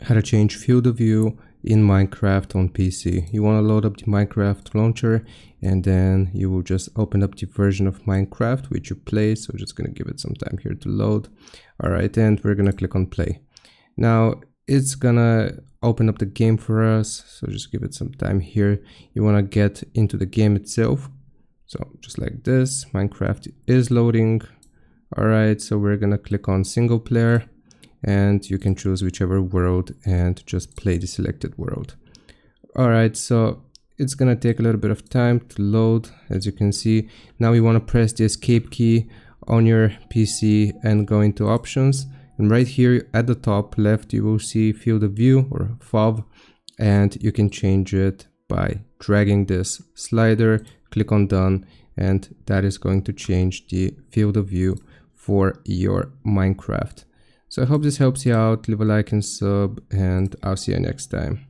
how to change field of view in Minecraft on PC. You want to load up the Minecraft launcher, and then you will just open up the version of Minecraft which you play. So just gonna give it some time here to load. All right, and we're gonna click on play. Now it's gonna open up the game for us, so just give it some time here. You want to get into the game itself, so just like this. Minecraft is loading. All right, so we're gonna click on single player, and you can choose whichever world and just play the selected world. All right, so it's gonna take a little bit of time to load. As you can see, now you want to press the escape key on your PC and go into options, and right here at the top left you will see field of view or FOV, and you can change it by dragging this slider, click on done, and that is going to change the field of view for your Minecraft. So I hope this helps you out. Leave a like and sub, and I'll see you next time.